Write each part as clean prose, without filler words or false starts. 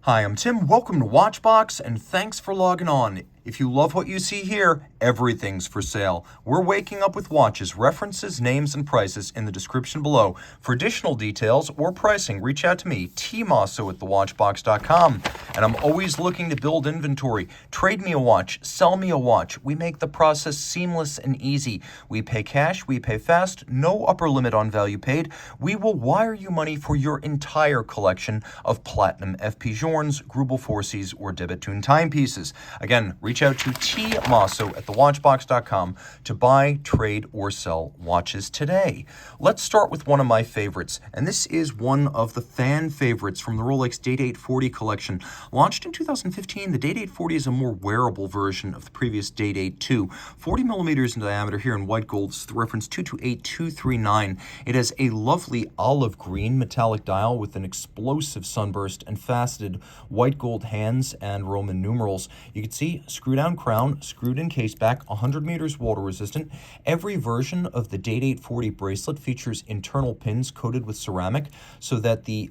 Hi, I'm Tim. Welcome to Watchbox, and thanks for logging on. If you love what you see here, everything's for sale. We're waking up with watches, references, names, and prices in the description below. For additional details or pricing, reach out to me, tmosso at thewatchbox.com. And I'm always looking to build inventory. Trade me a watch, sell me a watch. We make the process seamless and easy. We pay cash, we pay fast, no upper limit on value paid. We will wire you money for your entire collection of platinum FP Journes, Grubel 4Cs, or debit tune timepieces. Again, reach out to Team Mosso at thewatchbox.com to buy, trade, or sell watches today. Let's start with one of my favorites, and this is one of the fan favorites from the Rolex Date 840 collection. Launched in 2015, the Date 840 is a more wearable version of the previous Date 82. 40 millimeters in diameter here in white gold. This is the reference 228239. It has a lovely olive green metallic dial with an explosive sunburst and faceted white gold hands and Roman numerals. You can see screw down crown, screwed in case back, 100 meters water resistant. Every version of the Date 840 bracelet features internal pins coated with ceramic so that the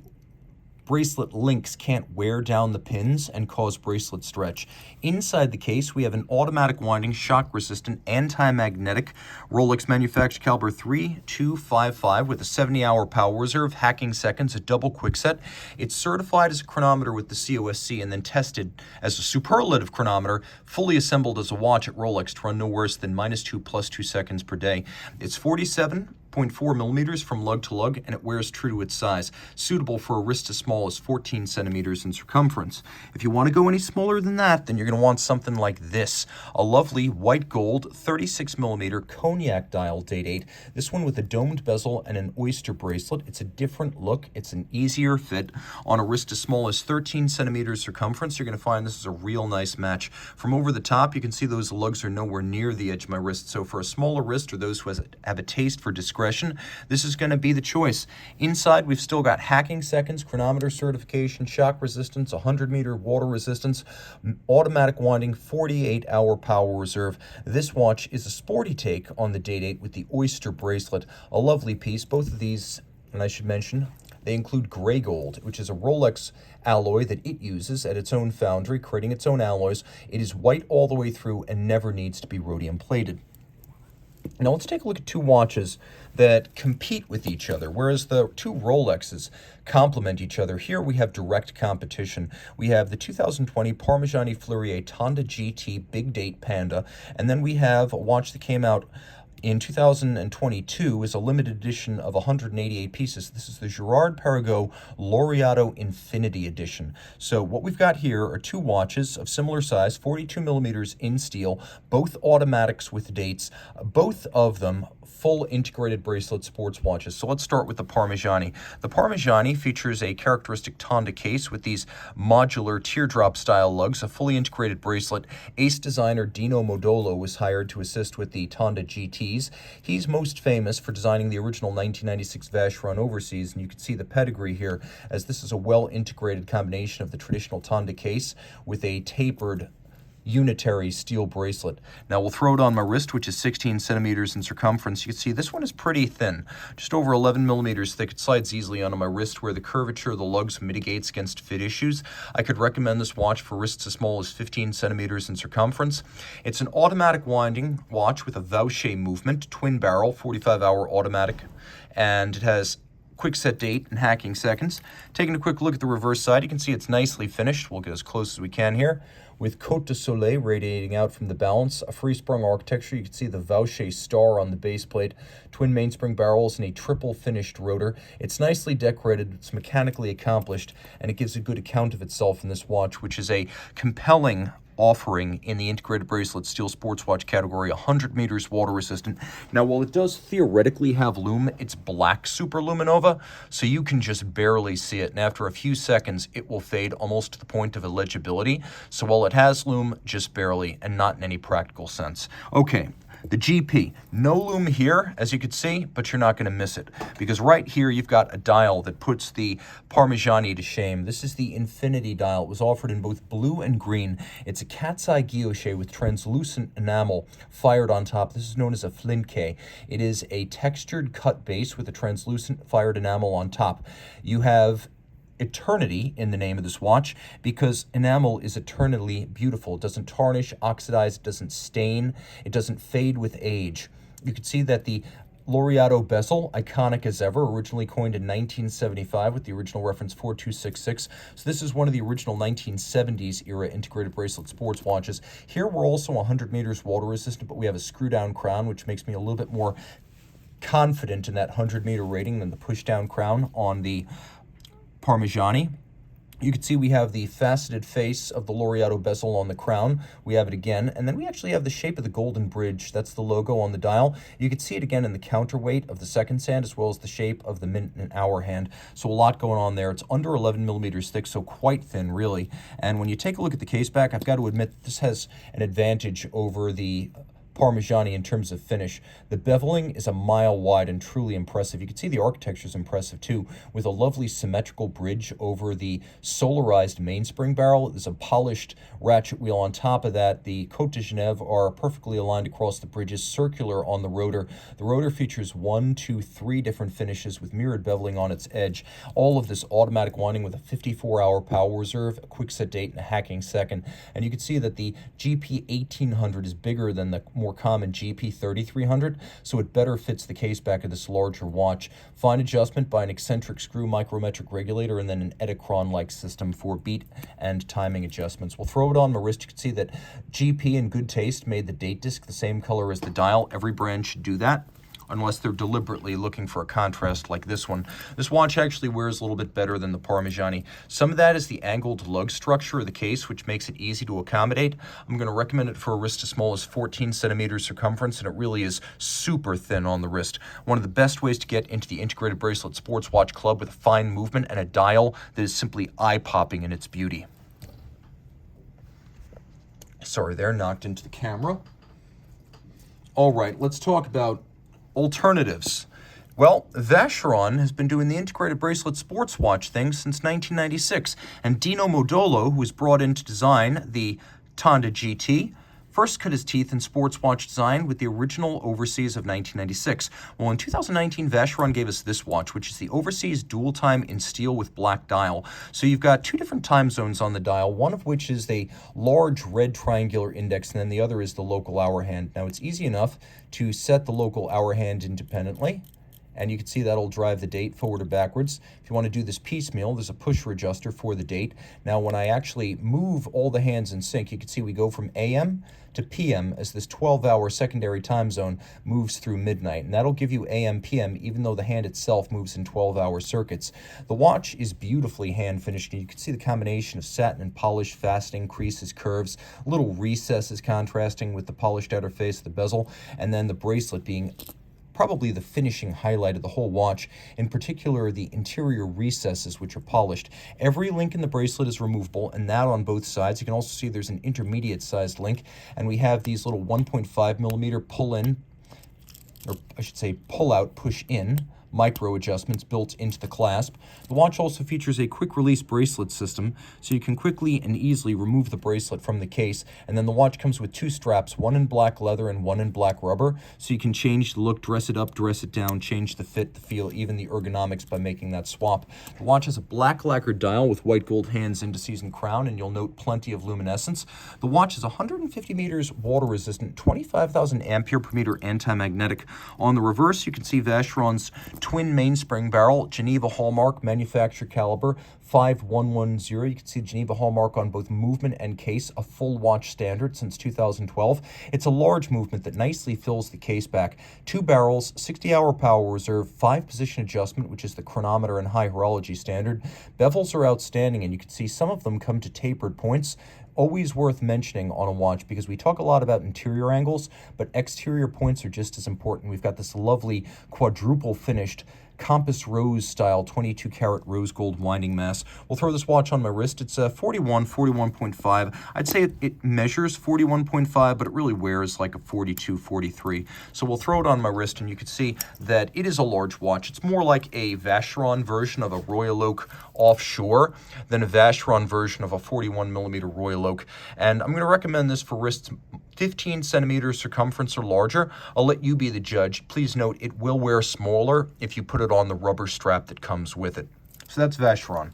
bracelet links can't wear down the pins and cause bracelet stretch. Inside the case, we have an automatic winding, shock-resistant, anti-magnetic Rolex manufactured caliber 3255 with a 70-hour power reserve, hacking seconds, a double quickset. It's certified as a chronometer with the COSC and then tested as a superlative chronometer, fully assembled as a watch at Rolex to run no worse than -2 + 2 seconds per day. It's 47.4 millimeters from lug to lug, and it wears true to its size, suitable for a wrist as small as 14 centimeters in circumference. If you want to go any smaller than that, then you're going to want something like this, a lovely white gold 36 millimeter cognac dial Date 8. This one with a domed bezel and an oyster bracelet. It's a different look. It's an easier fit. On a wrist as small as 13 centimeters circumference, you're going to find this is a real nice match. From over the top, you can see those lugs are nowhere near the edge of my wrist, so for a smaller wrist or those who have a taste for discretion, this is going to be the choice. Inside, we've still got hacking seconds, chronometer certification, shock resistance, 100-meter water resistance, automatic winding, 48-hour power reserve. This watch is a sporty take on the Date 8 with the oyster bracelet. A lovely piece. Both of these, and I should mention, they include gray gold, which is a Rolex alloy that it uses at its own foundry, creating its own alloys. It is white all the way through and never needs to be rhodium plated. Now let's take a look at two watches that compete with each other, whereas the two Rolexes complement each other. Here we have direct competition. We have the 2020 Parmigiani Fleurier Tonda GT Big Date Panda, and then we have a watch that came out in 2022 is a limited edition of 188 pieces. This is the Girard-Perregaux Laureato Infinity Edition. So what we've got here are two watches of similar size, 42 millimeters in steel, both automatics with dates, both of them full integrated bracelet sports watches. So let's start with the Parmigiani. The Parmigiani features a characteristic Tonda case with these modular teardrop style lugs, a fully integrated bracelet. Ace designer Dino Modolo was hired to assist with the Tonda GTs. He's most famous for designing the original 1996 Vacheron Overseas, and you can see the pedigree here, as this is a well-integrated combination of the traditional Tonda case with a tapered unitary steel bracelet. Now we'll throw it on my wrist, which is 16 centimeters in circumference. You can see this one is pretty thin, just over 11 millimeters thick. It slides easily onto my wrist where the curvature of the lugs mitigates against fit issues. I could recommend this watch for wrists as small as 15 centimeters in circumference. It's an automatic winding watch with a Vacheron movement, twin barrel, 45-hour automatic, and it has quick set date and hacking seconds. Taking a quick look at the reverse side, you can see it's nicely finished. We'll get as close as we can here, with Côte de Soleil radiating out from the balance, a free-sprung architecture. You can see the Vacheron star on the base plate, twin mainspring barrels, and a triple finished rotor. It's nicely decorated, it's mechanically accomplished, and it gives a good account of itself in this watch, which is a compelling offering in the integrated bracelet steel sports watch category, 100 meters water resistant. Now, while it does theoretically have lume, it's black superluminova, so you can just barely see it, and after a few seconds, it will fade almost to the point of illegibility. So while it has lume, just barely, and not in any practical sense. Okay. The GP, no lume here, as you can see, but you're not going to miss it, because right here you've got a dial that puts the Parmigiani to shame. This is the Infinity dial. It was offered in both blue and green. It's a cat's eye guilloche with translucent enamel fired on top. This is known as a flinke. It is a textured cut base with a translucent fired enamel on top. You have eternity in the name of this watch because enamel is eternally beautiful. It doesn't tarnish, oxidize, it doesn't stain, it doesn't fade with age. You can see that the Laureato bezel, iconic as ever, originally coined in 1975 with the original reference 4266. So this is one of the original 1970s era integrated bracelet sports watches. Here we're also 100 meters water resistant, but we have a screw down crown, which makes me a little bit more confident in that 100 meter rating than the push down crown on the Parmigiani. You can see we have the faceted face of the Laureato bezel on the crown. We have it again, and then we actually have the shape of the golden bridge. That's the logo on the dial. You can see it again in the counterweight of the second hand, as well as the shape of the minute and hour hand. So a lot going on there. It's under 11 millimeters thick, so quite thin, really. And when you take a look at the case back, I've got to admit this has an advantage over the Parmigiani in terms of finish. The beveling is a mile wide and truly impressive. You can see the architecture is impressive too, with a lovely symmetrical bridge over the solarized mainspring barrel. There's a polished ratchet wheel on top of that. The Côte de Genève are perfectly aligned across the bridges, circular on the rotor. The rotor features 1, 2, 3 different finishes with mirrored beveling on its edge. All of this automatic winding with a 54-hour power reserve, a quick set date, and a hacking second. And you can see that the GP 1800 is bigger than the more common GP 3300, so it better fits the case back of this larger watch. Fine adjustment by an eccentric screw micrometric regulator, and then an Edicron-like system for beat and timing adjustments. We'll throw it on my wrist. You can see that GP in good taste made the date disc the same color as the dial. Every brand should do that, unless they're deliberately looking for a contrast like this one. This watch actually wears a little bit better than the Parmigiani. Some of that is the angled lug structure of the case, which makes it easy to accommodate. I'm going to recommend it for a wrist as small as 14 centimeters circumference, and it really is super thin on the wrist. One of the best ways to get into the integrated bracelet sports watch club with a fine movement and a dial that is simply eye-popping in its beauty. Sorry there, knocked into the camera. All right, let's talk about alternatives. Well, Vacheron has been doing the integrated bracelet sports watch thing since 1996, and Dino Modolo, who was brought in to design the Tonda GT, first cut his teeth in sports watch design with the original Overseas of 1996. Well, in 2019, Vacheron gave us this watch, which is the Overseas dual time in steel with black dial. So you've got 2 different time zones on the dial, one of which is a large red triangular index, and then the other is the local hour hand. Now, it's easy enough to set the local hour hand independently, and you can see that'll drive the date forward or backwards. If you want to do this piecemeal, there's a pusher adjuster for the date. Now, when I actually move all the hands in sync, you can see we go from AM to PM as this 12-hour secondary time zone moves through midnight, and that'll give you AM, PM, even though the hand itself moves in 12-hour circuits. The watch is beautifully hand-finished, and you can see the combination of satin and polish, faceting, creases, curves, little recesses contrasting with the polished outer face of the bezel, and then the bracelet being probably the finishing highlight of the whole watch, in particular the interior recesses, which are polished. Every link in the bracelet is removable, and that on both sides. You can also see there's an intermediate sized link, and we have these little 1.5 millimeter pull-in, or I should say pull-out, push-in micro adjustments built into the clasp. The watch also features a quick release bracelet system, so you can quickly and easily remove the bracelet from the case. And then the watch comes with 2 straps, one in black leather and one in black rubber, so you can change the look, dress it up, dress it down, change the fit, the feel, even the ergonomics by making that swap. The watch has a black lacquered dial with white gold hands, indices, and crown, and you'll note plenty of luminescence. The watch is 150 meters water resistant, 25,000 ampere per meter anti-magnetic. On the reverse, you can see Vacheron's twin mainspring barrel, Geneva hallmark, manufacturer caliber 5110. You can see the Geneva hallmark on both movement and case, a full watch standard since 2012. It's a large movement that nicely fills the case back. 2 barrels, 60-hour power reserve, 5-position adjustment, which is the chronometer and high horology standard. Bevels are outstanding, and you can see some of them come to tapered points. Always worth mentioning on a watch, because we talk a lot about interior angles, but exterior points are just as important. We've got this lovely quadruple finished compass rose style 22 karat rose gold winding mass. We'll throw this watch on my wrist. It's 41.5. I'd say it measures 41.5, but it really wears like a 42, 43. So we'll throw it on my wrist, and you can see that it is a large watch. It's more like a Vacheron version of a Royal Oak offshore than a Vacheron version of a 41 millimeter Royal Oak. And I'm going to recommend this for wrists 15 centimeters circumference or larger. I'll let you be the judge. Please note, it will wear smaller if you put it on the rubber strap that comes with it. So that's Vacheron.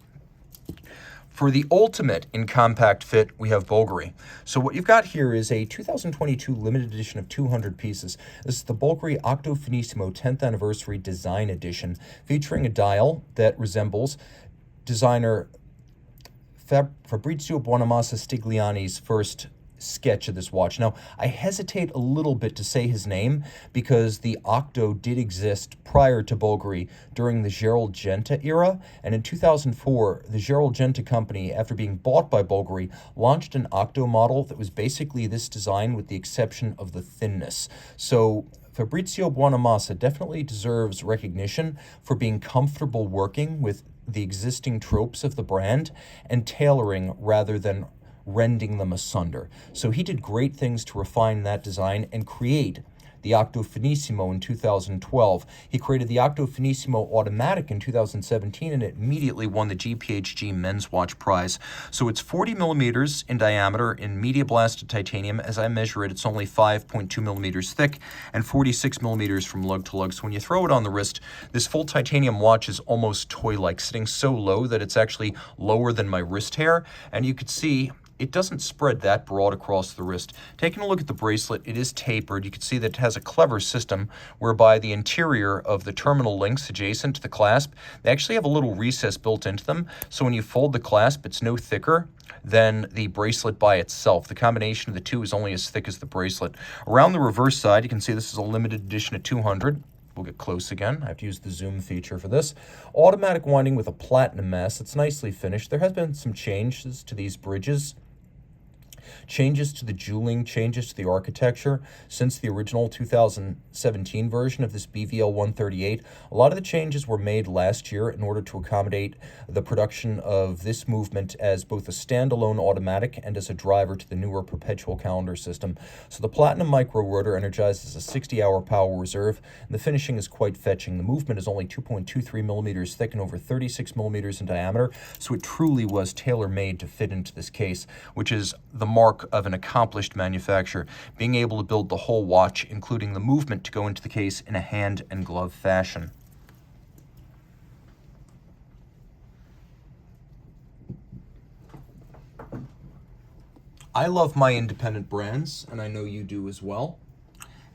For the ultimate in compact fit, we have Bulgari. So what you've got here is a 2022 limited edition of 200 pieces. This is the Bulgari Octo Finissimo 10th Anniversary Design Edition, featuring a dial that resembles designer Fabrizio Buonamassa Stigliani's first sketch of this watch. Now, I hesitate a little bit to say his name because the Octo did exist prior to Bulgari during the Girard-Perregaux era, and in 2004, the Girard-Perregaux company, after being bought by Bulgari, launched an Octo model that was basically this design with the exception of the thinness. So Fabrizio Buonamassa definitely deserves recognition for being comfortable working with the existing tropes of the brand and tailoring rather than rending them asunder. So he did great things to refine that design and create the Octo Finissimo in 2012. He created the Octo Finissimo Automatic in 2017, and it immediately won the GPHG Men's Watch Prize. So it's 40 millimeters in diameter in media blasted titanium. As I measure it, it's only 5.2 millimeters thick and 46 millimeters from lug to lug. So when you throw it on the wrist, this full titanium watch is almost toy-like, sitting so low that it's actually lower than my wrist hair. And you could see it doesn't spread that broad across the wrist. Taking a look at the bracelet, it is tapered. You can see that it has a clever system whereby the interior of the terminal links adjacent to the clasp, they actually have a little recess built into them. So when you fold the clasp, it's no thicker than the bracelet by itself. The combination of the two is only as thick as the bracelet. Around the reverse side, you can see this is a limited edition of 200. We'll get close again. I have to use the zoom feature for this. Automatic winding with a platinum mass. It's nicely finished. There has been some changes to these bridges. Changes to the jeweling, changes to the architecture since the original 2017 version of this BVL 138. A lot of the changes were made last year in order to accommodate the production of this movement as both a standalone automatic and as a driver to the newer perpetual calendar system. So the Platinum Micro Rotor energizes a 60-hour power reserve, and the finishing is quite fetching. The movement is only 2.23 millimeters thick and over 36 millimeters in diameter, so it truly was tailor-made to fit into this case, which is the mark of an accomplished manufacturer, being able to build the whole watch, including the movement to go into the case in a hand and glove fashion. I love my independent brands, and I know you do as well.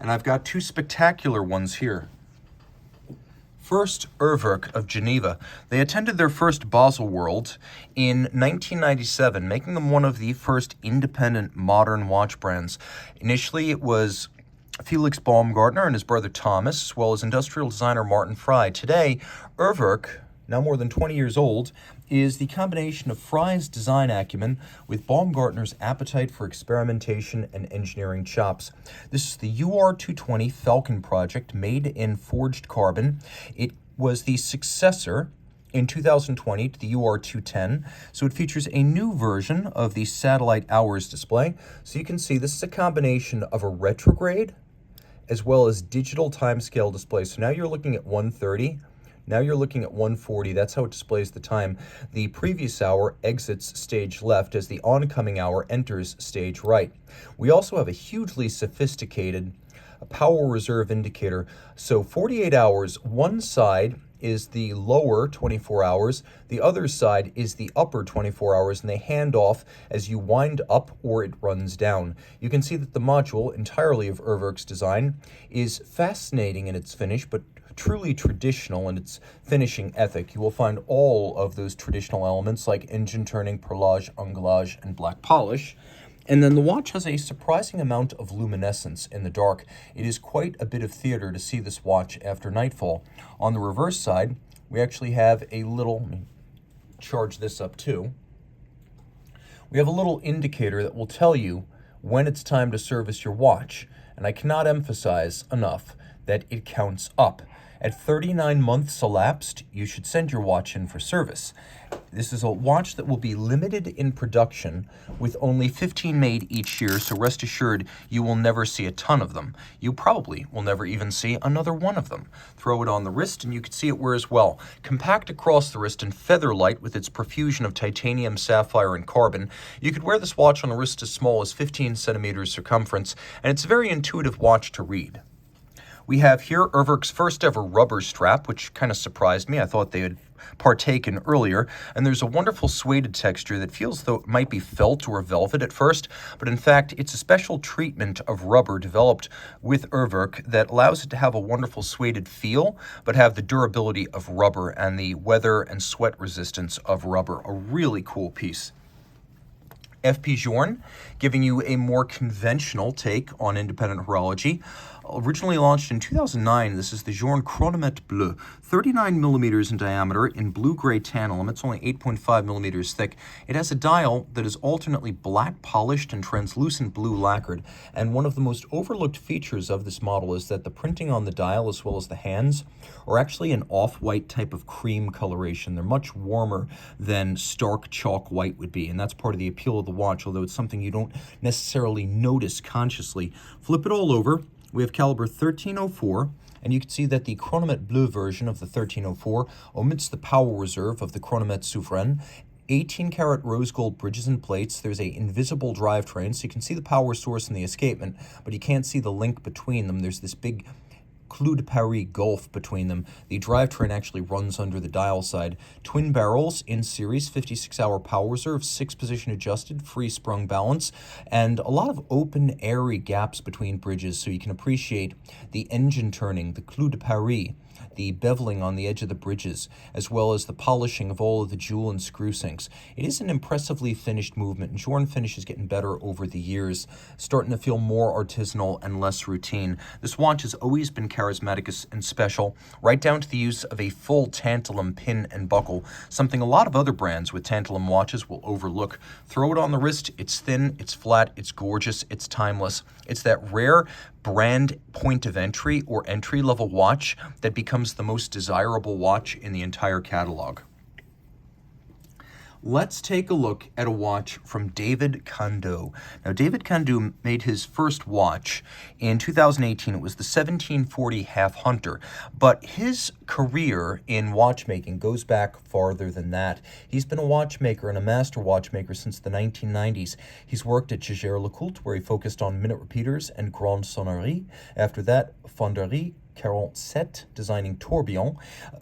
And I've got two spectacular ones here. First, Urwerk of Geneva. They attended their first Basel World in 1997, making them one of the first independent modern watch brands. Initially, it was Felix Baumgartner and his brother Thomas, as well as industrial designer Martin Fry. Today, Urwerk, now more than 20 years old, is the combination of Fry's design acumen with Baumgartner's appetite for experimentation and engineering chops. This is the UR220 Falcon project made in forged carbon. It was the successor in 2020 to the UR210, so it features a new version of the satellite hours display. So you can see this is a combination of a retrograde as well as digital timescale display. So now you're looking at 1:30. Now you're looking at 1:40. That's how it displays the time. The previous hour exits stage left as the oncoming hour enters stage right. We also have a hugely sophisticated power reserve indicator. So 48 hours, one side is the lower 24 hours, the other side is the upper 24 hours, and they hand off as you wind up or it runs down. You can see that the module, entirely of Urwerk's design, is fascinating in its finish, but truly traditional in its finishing ethic. You will find all of those traditional elements like engine turning, perlage, angulage, and black polish. And then the watch has a surprising amount of luminescence in the dark. It is quite a bit of theater to see this watch after nightfall. On the reverse side, we actually have a little, let me charge this up too. We have a little indicator that will tell you when it's time to service your watch. And I cannot emphasize enough that it counts up. At 39 months elapsed, you should send your watch in for service. This is a watch that will be limited in production with only 15 made each year, so rest assured you will never see a ton of them. You probably will never even see another one of them. Throw it on the wrist and you can see it wears well. Compact across the wrist and feather light with its profusion of titanium, sapphire, and carbon. You could wear this watch on a wrist as small as 15 centimeters circumference, and it's a very intuitive watch to read. We have here Urwerk's first ever rubber strap, which kind of surprised me. I thought they had partaken earlier, and there's a wonderful suede texture that feels though it might be felt or velvet at first, but in fact it's a special treatment of rubber developed with Urwerk that allows it to have a wonderful suede feel, but have the durability of rubber and the weather and sweat resistance of rubber. A really cool piece. FP Journe, giving you a more conventional take on independent horology. Originally launched in 2009, this is the Journe Chronometre Bleu, 39 millimeters in diameter in blue-gray tantalum. It's only 8.5 millimeters thick. It has a dial that is alternately black polished and translucent blue lacquered. And one of the most overlooked features of this model is that the printing on the dial, as well as the hands, are actually an off-white type of cream coloration. They're much warmer than stark chalk white would be, and that's part of the appeal of the watch, although it's something you don't necessarily notice consciously. Flip it all over. We have caliber 1304, and you can see that the Chronometre Bleu version of the 1304 omits the power reserve of the Chronometre Souverain. 18-karat rose gold bridges and plates. There's a invisible drivetrain, so you can see the power source and the escapement, but you can't see the link between them. There's this big Clou de Paris gulf between them. The drivetrain actually runs under the dial side. Twin barrels in series, 56-hour power reserve, 6-position adjusted, free sprung balance, and a lot of open, airy gaps between bridges, so you can appreciate the engine turning, the Clou de Paris, the beveling on the edge of the bridges, as well as the polishing of all of the jewel and screw sinks. It is an impressively finished movement, and Journe finish is getting better over the years, starting to feel more artisanal and less routine. This watch has always been charismatic and special, right down to the use of a full tantalum pin and buckle, something a lot of other brands with tantalum watches will overlook. Throw it on the wrist, it's thin, it's flat, it's gorgeous, it's timeless. It's that rare brand point of entry or entry-level watch that becomes the most desirable watch in the entire catalog. Let's take a look at a watch from David Candaux. Now, David Candaux made his first watch in 2018. It was the 1740 Half Hunter, but his career in watchmaking goes back farther than that. He's been a watchmaker and a master watchmaker since the 1990s. He's worked at Jaeger-LeCoultre, where he focused on minute repeaters and grande sonnerie. After that, Foundry, 47, designing tourbillon.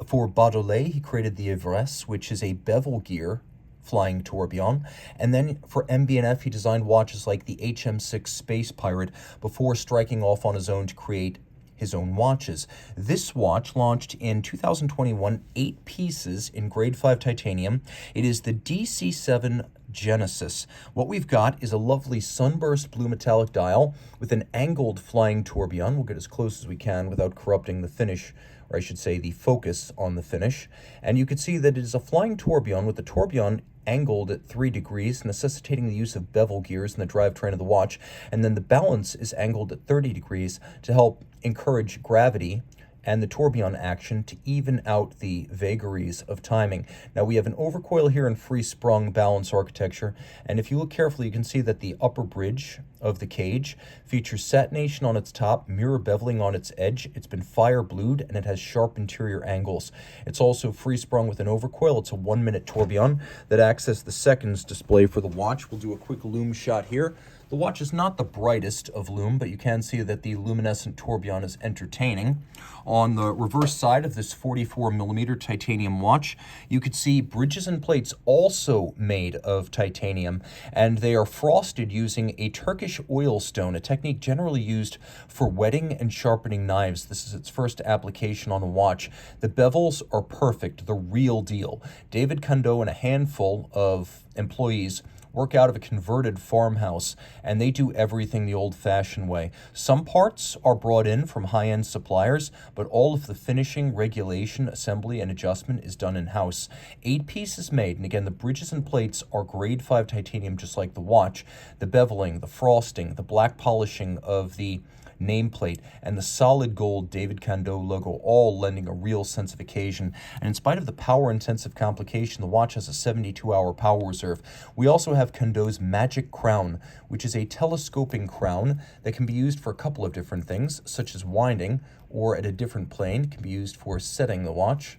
For Baudelaire, he created the Ivresse, which is a bevel gear flying tourbillon. And then for MB&F, he designed watches like the HM6 Space Pirate before striking off on his own to create his own watches. This watch launched in 2021, 8 pieces in grade 5 titanium. It is the DC7 Genesis. What we've got is a lovely sunburst blue metallic dial with an angled flying tourbillon. We'll get as close as we can without corrupting the finish, or I should say the focus on the finish. And you can see that it is a flying tourbillon with the tourbillon angled at 3 degrees, necessitating the use of bevel gears in the drivetrain of the watch. And then the balance is angled at 30 degrees to help encourage gravity and the tourbillon action to even out the vagaries of timing. Now we have an overcoil here in free sprung balance architecture, and if you look carefully you can see that the upper bridge of the cage features satination on its top, mirror beveling on its edge. It's been fire blued and it has sharp interior angles. It's also free sprung with an overcoil. It's a 1-minute tourbillon that acts as the seconds display for the watch. We'll do a quick lume shot here. The watch is not the brightest of lume, but you can see that the luminescent tourbillon is entertaining. On the reverse side of this 44mm titanium watch, you could see bridges and plates also made of titanium, and they are frosted using a Turkish oil stone, a technique generally used for whetting and sharpening knives. This is its first application on a watch. The bevels are perfect, the real deal. David Candaux and a handful of employees work out of a converted farmhouse, and they do everything the old-fashioned way. Some parts are brought in from high-end suppliers, but all of the finishing, regulation, assembly, and adjustment is done in-house. 8 pieces made, and again, the bridges and plates are grade 5 titanium, just like the watch. The beveling, the frosting, the black polishing of the nameplate, and the solid gold David Candaux logo, all lending a real sense of occasion. And in spite of the power-intensive complication, the watch has a 72-hour power reserve. We also have Candaux's Magic Crown, which is a telescoping crown that can be used for a couple of different things, such as winding, or at a different plane, can be used for setting the watch.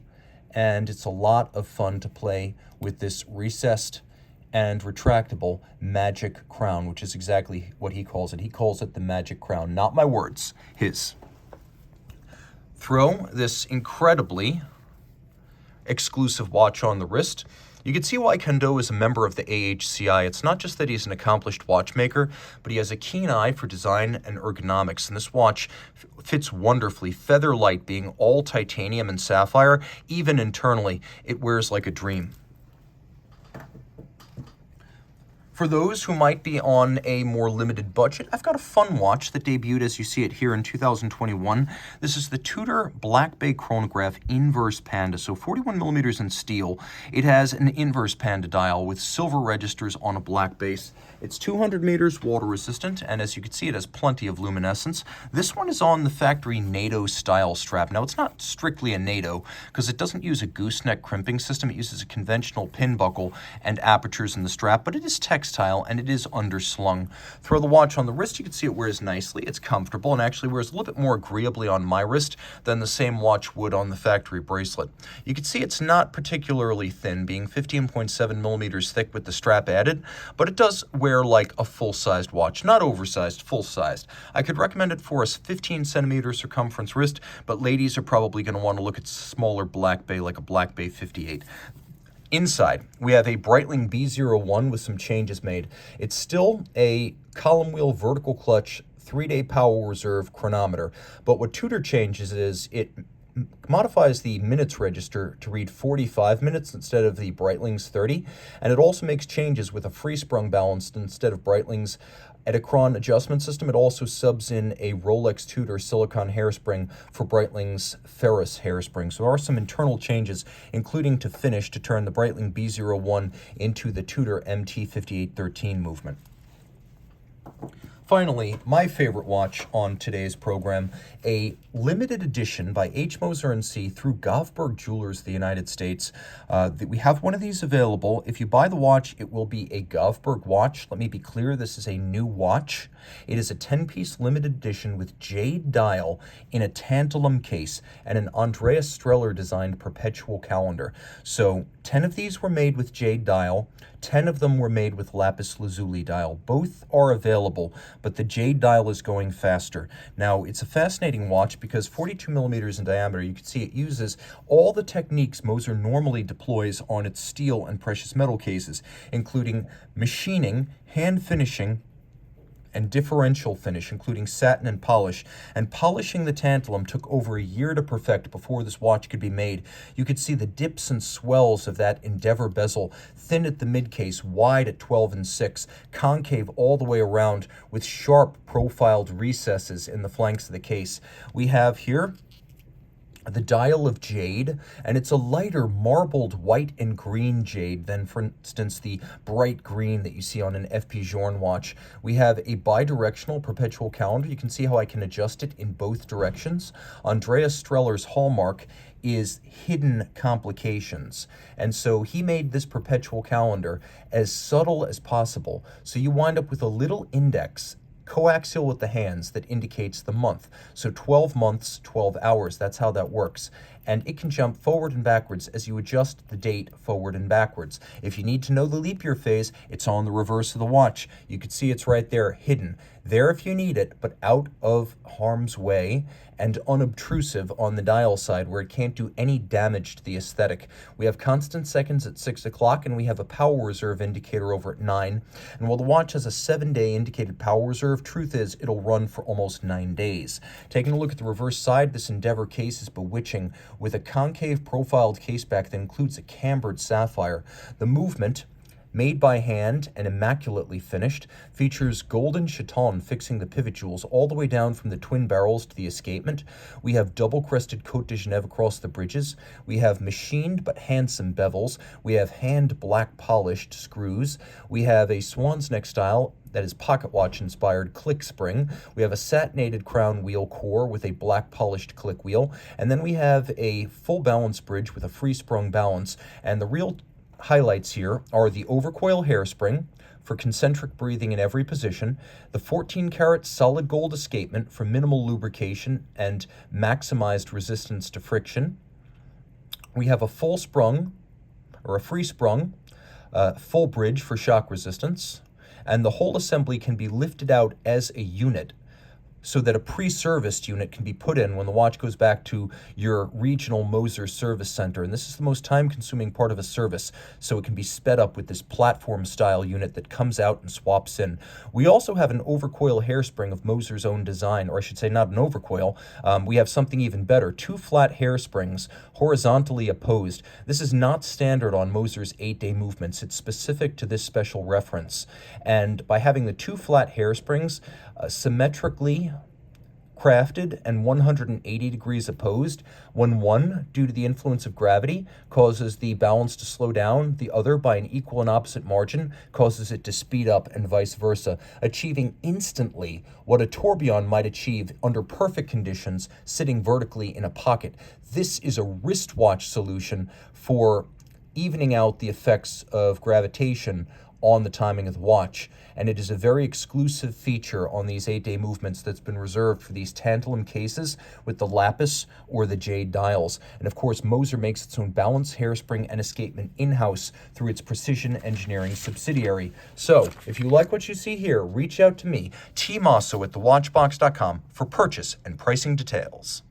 And it's a lot of fun to play with this recessed and retractable magic crown, which is exactly what he calls it. He calls it the Magic Crown. Not my words, his. throw this incredibly exclusive watch on the wrist, you can see why Candaux is a member of the AHCI. It's not just that he's an accomplished watchmaker, but he has a keen eye for design and ergonomics, and this watch fits wonderfully. Feather light, being all titanium and sapphire, even internally, it wears like a dream. For those who might be on a more limited budget, I've got a fun watch that debuted as you see it here in 2021. This is the Tudor Black Bay chronograph inverse panda, so 41 millimeters in steel. It has an inverse panda dial with silver registers on a black base. It's 200 meters water resistant, and as you can see, it has plenty of luminescence. This one is on the factory NATO style strap. Now, it's not strictly a NATO because it doesn't use a gooseneck crimping system. It uses a conventional pin buckle and apertures in the strap, but it is textile and it is underslung. Throw the watch on the wrist, you can see it wears nicely. It's comfortable and actually wears a little bit more agreeably on my wrist than the same watch would on the factory bracelet. You can see it's not particularly thin, being 15.7 millimeters thick with the strap added, but it does wear like a full-sized watch, not oversized, full-sized. I could recommend it for a 15 centimeter circumference wrist, but ladies are probably going to want to look at smaller Black Bay, like a Black Bay 58. Inside, we have a Breitling B01 with some changes made. It's still a column wheel vertical clutch 3-day power reserve chronometer, but what Tudor changes is it modifies the minutes register to read 45 minutes instead of the Breitling's 30, and it also makes changes with a free sprung balance instead of Breitling's Edicron adjustment system. It also subs in a Rolex Tudor silicone hairspring for Breitling's Ferrous hairspring. So there are some internal changes, including to finish to turn the Breitling B01 into the Tudor MT5813 movement. Finally, my favorite watch on today's program, a limited edition by H. Moser Cie through Govberg Jewelers of the United States. We have one of these available. If you buy the watch, it will be a Govberg watch. Let me be clear, this is a new watch. It is a 10-piece limited edition with jade dial in a tantalum case and an Andreas Streller designed perpetual calendar. So 10 of these were made with jade dial, 10 of them were made with lapis lazuli dial. Both are available, but the jade dial is going faster. Now, it's a fascinating watch because 42 millimeters in diameter, you can see it uses all the techniques Moser normally deploys on its steel and precious metal cases, including machining, hand finishing, and differential finish, including satin and polish. And polishing the tantalum took over a year to perfect before this watch could be made. You could see the dips and swells of that Endeavor bezel, thin at the mid-case, wide at 12 and 6, concave all the way around with sharp profiled recesses in the flanks of the case. We have here the dial of jade, and it's a lighter marbled white and green jade than, for instance, the bright green that you see on an FP Journe watch. We have a bidirectional perpetual calendar. You can see how I can adjust it in both directions. Andreas Streller's hallmark is hidden complications, and so he made this perpetual calendar as subtle as possible, so you wind up with a little index coaxial with the hands that indicates the month. So 12 months, 12 hours, that's how that works. And it can jump forward and backwards as you adjust the date forward and backwards. If you need to know the leap year phase, it's on the reverse of the watch. You can see it's right there, hidden. There if you need it, but out of harm's way and unobtrusive on the dial side where it can't do any damage to the aesthetic. We have constant seconds at 6 o'clock, and we have a power reserve indicator over at 9. And while the watch has a 7-day indicated power reserve, truth is it'll run for almost 9 days. Taking a look at the reverse side, this Endeavor case is bewitching with a concave profiled caseback that includes a cambered sapphire. The movement, made by hand and immaculately finished, features golden chaton fixing the pivot jewels all the way down from the twin barrels to the escapement. We have double-crested Côte de Genève across the bridges. We have machined but handsome bevels. We have hand black polished screws. We have a swan's neck style that is pocket watch inspired click spring. We have a satinated crown wheel core with a black polished click wheel. And then we have a full balance bridge with a free sprung balance. And the real highlights here are the overcoil hairspring for concentric breathing in every position, the 14-karat solid gold escapement for minimal lubrication and maximized resistance to friction. We have a full sprung, or a free sprung, full bridge for shock resistance, and the whole assembly can be lifted out as a unit so that a pre-serviced unit can be put in when the watch goes back to your regional Moser service center. And this is the most time-consuming part of a service, so it can be sped up with this platform-style unit that comes out and swaps in. We also have an overcoil hairspring of Moser's own design, or I should say not an overcoil. We have something even better, 2 flat hairsprings horizontally opposed. This is not standard on Moser's 8-day movements. It's specific to this special reference. And by having the 2 flat hairsprings symmetrically crafted and 180 degrees opposed, when one, due to the influence of gravity, causes the balance to slow down, the other, by an equal and opposite margin, causes it to speed up, and vice versa, achieving instantly what a tourbillon might achieve under perfect conditions sitting vertically in a pocket. This is a wristwatch solution for evening out the effects of gravitation on the timing of the watch, and it is a very exclusive feature on these 8-day movements that's been reserved for these tantalum cases with the lapis or the jade dials. And of course, Moser makes its own balance, hairspring, and escapement in-house through its precision engineering subsidiary. So, if you like what you see here, reach out to me, tmosso at thewatchbox.com, for purchase and pricing details.